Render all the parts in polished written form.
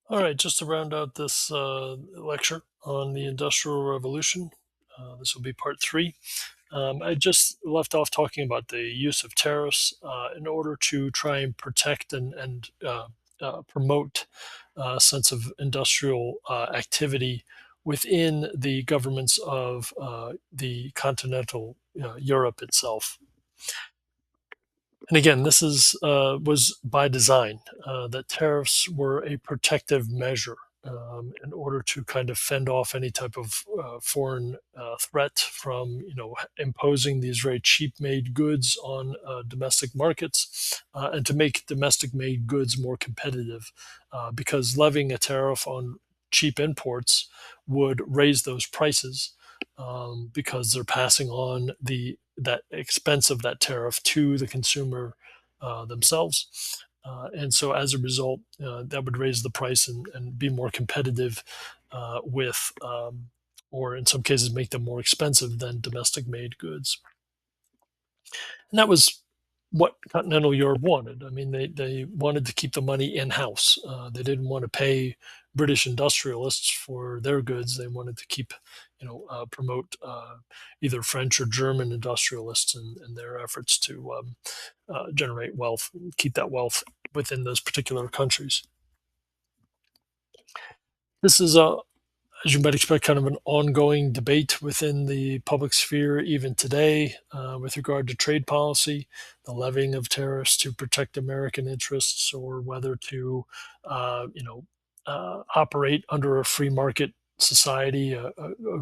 All right, just to round out this lecture on the Industrial Revolution, this will be part three. I just left off talking about the use of tariffs in order to try and protect and promote a sense of industrial activity within the governments of the continental Europe itself. And again, this is was by design that tariffs were a protective measure in order to kind of fend off any type of foreign threat from, imposing these very cheap-made goods on domestic markets, and to make domestic-made goods more competitive, because levying a tariff on cheap imports would raise those prices, because they're passing on the that expense of that tariff to the consumer themselves. And so as a result, that would raise the price and be more competitive with, or in some cases, make them more expensive than domestic made goods. And that was what continental Europe wanted. I mean, they wanted to keep the money in house. They didn't want to pay British industrialists for their goods. They wanted to keep, promote either French or German industrialists in their efforts to generate wealth, and keep that wealth within those particular countries. This is a as you might expect, kind of an ongoing debate within the public sphere even today with regard to trade policy, the levying of tariffs to protect American interests, or whether to, operate under a free market society, a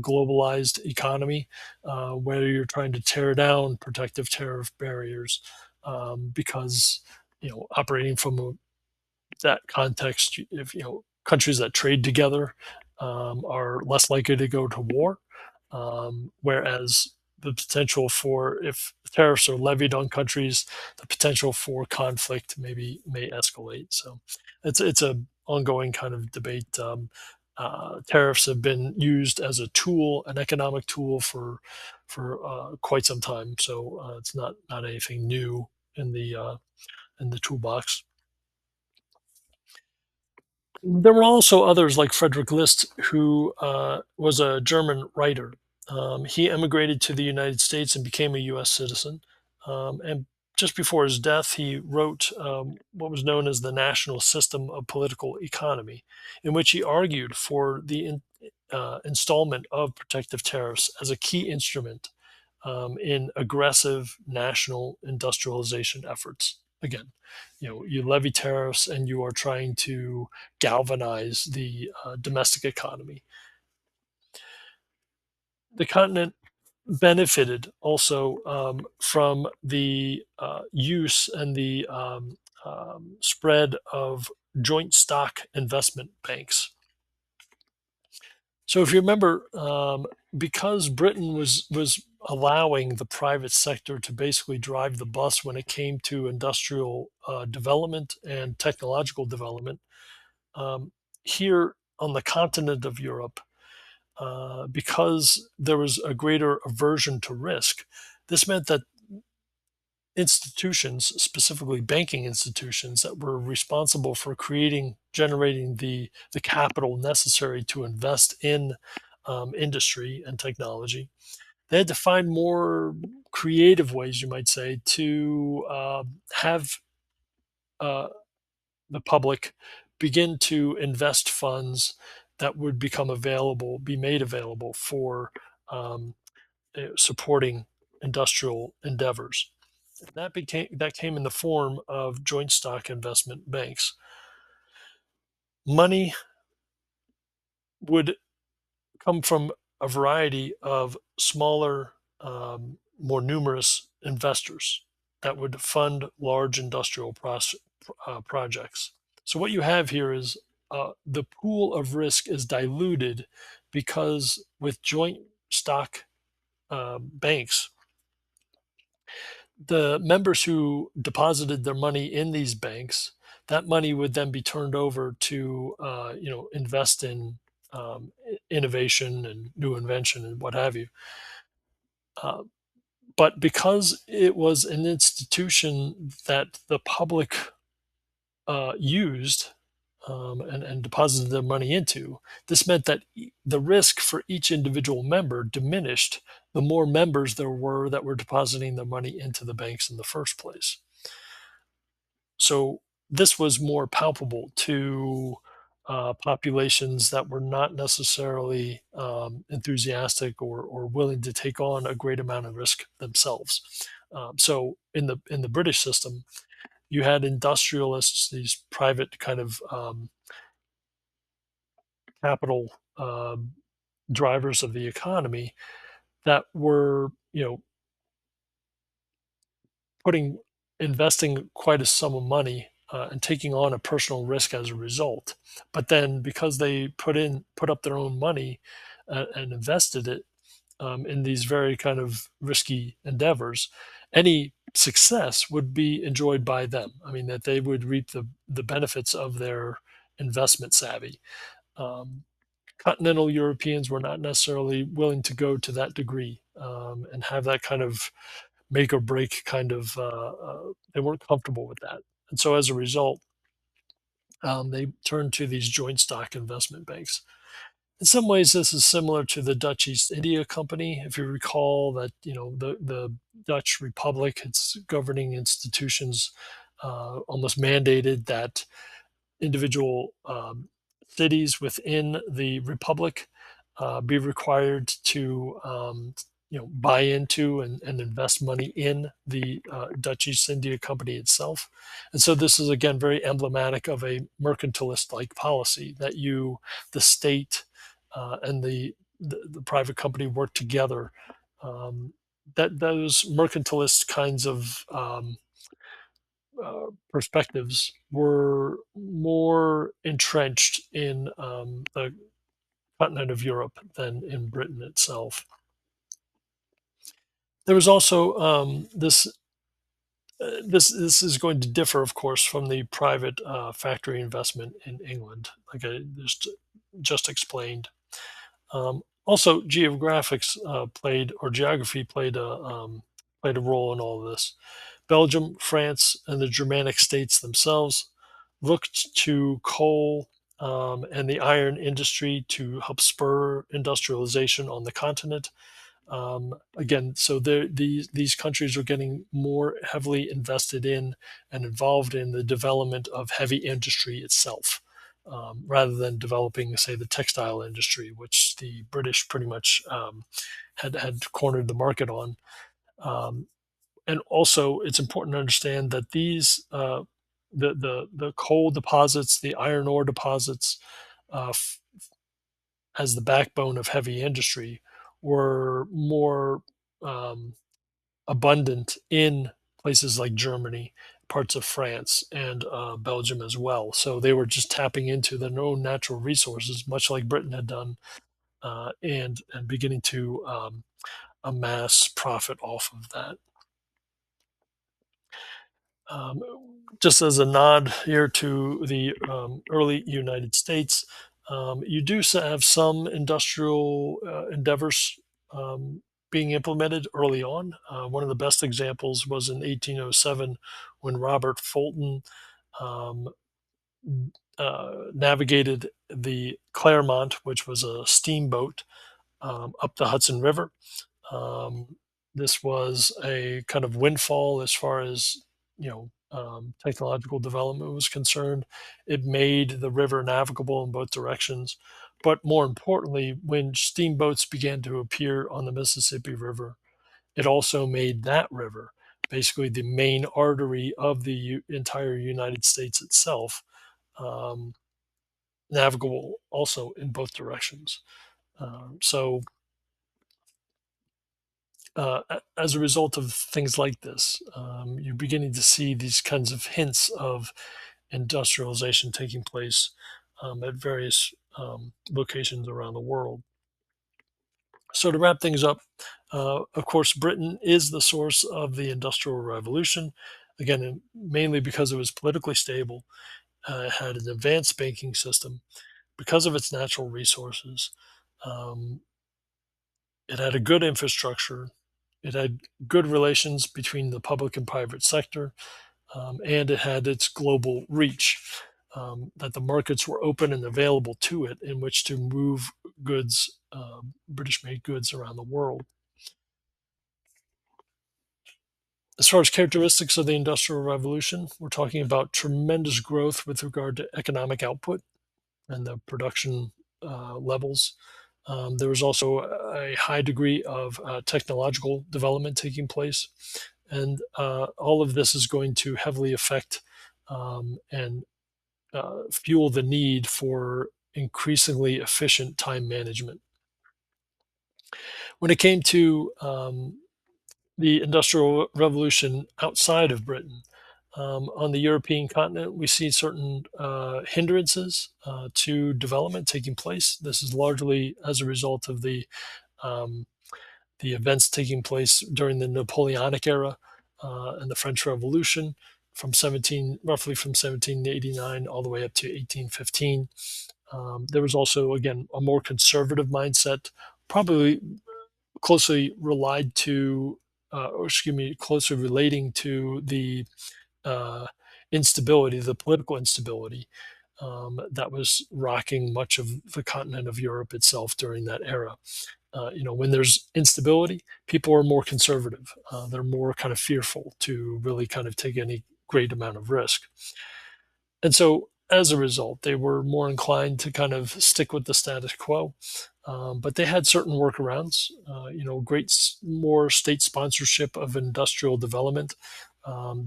globalized economy, where you're trying to tear down protective tariff barriers, because operating from that context, if countries that trade together are less likely to go to war, whereas the potential for, if tariffs are levied on countries, the potential for conflict maybe may escalate. So it's a ongoing kind of debate. Tariffs have been used as a tool, an economic tool, for quite some time. So it's not anything new in the toolbox. There were also others like Frederick List, who was a German writer. He emigrated to the United States and became a U.S. citizen. And just before his death, he wrote what was known as the National System of Political Economy, in which he argued for the installment of protective tariffs as a key instrument in aggressive national industrialization efforts. Again, you levy tariffs and you are trying to galvanize the domestic economy. The continent benefited also from the use and the spread of joint stock investment banks. So if you remember, because Britain was allowing the private sector to basically drive the bus when it came to industrial development and technological development, um, here on the continent of Europe, because there was a greater aversion to risk, this meant that institutions, specifically banking institutions, that were responsible for generating the capital necessary to invest in industry and technology, they had to find more creative ways, you might say, to have uh, the public begin to invest funds that would be made available for um, supporting industrial endeavors. That came in the form of joint stock investment banks. Money would come from a variety of smaller, more numerous investors that would fund large industrial projects. So what you have here is the pool of risk is diluted because with joint stock banks, the members who deposited their money in these banks, that money would then be turned over to invest in innovation and new invention and what have you. Uh, but because it was an institution that the public used, and deposited their money into. This meant that the risk for each individual member diminished the more members there were that were depositing their money into the banks in the first place. So this was more palpable to populations that were not necessarily enthusiastic or willing to take on a great amount of risk themselves. So in the British system, you had industrialists, these private kind of capital drivers of the economy that were, putting investing quite a sum of money and taking on a personal risk as a result. But then because they put up their own money and invested it in these very kind of risky endeavors, any success would be enjoyed by them. I mean, that they would reap the benefits of their investment savvy. Um, Continental Europeans were not necessarily willing to go to that degree and have that kind of make or break kind of. They weren't comfortable with that, and so as a result, they turned to these joint stock investment banks. In some ways, this is similar to the Dutch East India Company. If you recall that, the Dutch Republic, its governing institutions almost mandated that individual cities within the republic be required to buy into and invest money in the Dutch East India Company itself. And so this is again very emblematic of a mercantilist like policy that the state and the private company work together. That those mercantilist kinds of perspectives were more entrenched in the continent of Europe than in Britain itself. There was also this is going to differ, of course, from the private factory investment in England, like I just explained. Also, geographics geography played a role in all of this. Belgium, France, and the Germanic states themselves looked to coal and the iron industry to help spur industrialization on the continent. Again, so these countries are getting more heavily invested in and involved in the development of heavy industry itself, rather than developing, say, the textile industry, which the British pretty much had cornered the market on. Um, and also, it's important to understand that the coal deposits, the iron ore deposits, as the backbone of heavy industry, were more um, abundant in places like Germany, parts of France, and Belgium as well. So they were just tapping into their own natural resources, much like Britain had done, and beginning to amass profit off of that. Um, just as a nod here to the early United States, you do have some industrial endeavors being implemented early on. One of the best examples was in 1807 when Robert Fulton um, navigated the Claremont, which was a steamboat, up the Hudson River. um, this was a kind of windfall as far as technological development was concerned. It made the river navigable in both directions. But more importantly, when steamboats began to appear on the Mississippi River, it also made that river basically the main artery of the entire United States itself, um, navigable also in both directions. So as a result of things like this, you're beginning to see these kinds of hints of industrialization taking place at various locations around the world. So, to wrap things up, of course, Britain is the source of the Industrial Revolution. Again, mainly because it was politically stable, it had an advanced banking system, because of its natural resources. Um, it had a good infrastructure. It had good relations between the public and private sector, and it had its global reach. that the markets were open and available to it in which to move goods, British-made goods around the world. As far as characteristics of the Industrial Revolution, we're talking about tremendous growth with regard to economic output and the production levels. There was also a high degree of technological development taking place, and all of this is going to heavily affect and fuel the need for increasingly efficient time management. When it came to the Industrial Revolution outside of Britain, on the European continent, we see certain hindrances to development taking place. This is largely as a result of um, the events taking place during the Napoleonic era and the French Revolution roughly from 1789 all the way up to 1815. There was also, again, a more conservative mindset, probably closely relied to, or excuse me, closely relating to the uh, instability, the political instability that was rocking much of the continent of Europe itself during that era. When there's instability, people are more conservative. They're more kind of fearful to really kind of take any great amount of risk. And so as a result, they were more inclined to kind of stick with the status quo. But they had certain workarounds, more state sponsorship of industrial development,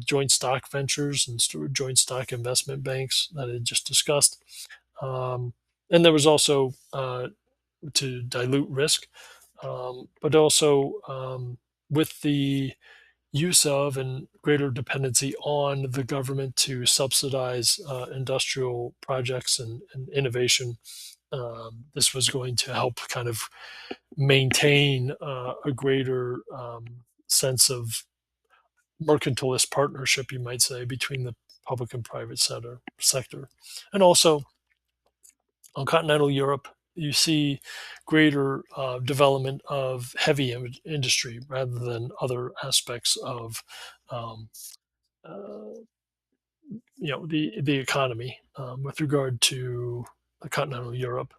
joint stock ventures and joint stock investment banks that I had just discussed. Um, and there was also to dilute risk, but also with the use of and greater dependency on the government to subsidize industrial projects and innovation. This was going to help kind of maintain a greater sense of mercantilist partnership, you might say, between the public and private sector. And also on continental Europe, you see greater development of heavy industry rather than other aspects of um, uh, the economy with regard to continental Europe.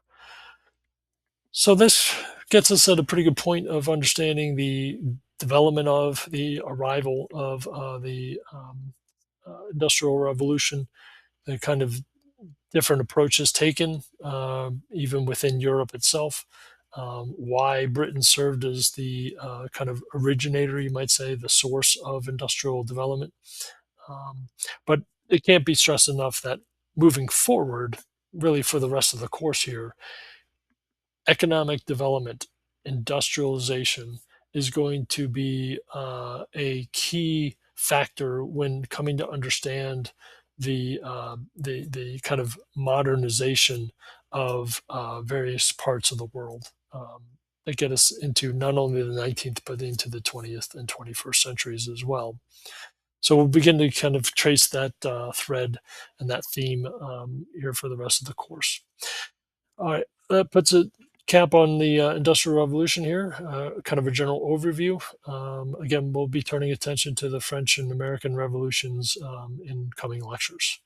So this gets us at a pretty good point of understanding the development of the arrival of the Industrial Revolution, the kind of different approaches taken, even within Europe itself. Why Britain served as the kind of originator, you might say, the source of industrial development. But it can't be stressed enough that moving forward, really for the rest of the course here, economic development, industrialization is going to be a key factor when coming to understand the kind of modernization of various parts of the world that get us into not only the 19th but into the 20th and 21st centuries as well. So we'll begin to kind of trace that thread and that theme here for the rest of the course. All right, that puts a cap on the Industrial Revolution here, kind of a general overview. Again, we'll be turning attention to the French and American revolutions in coming lectures.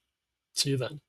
See you then.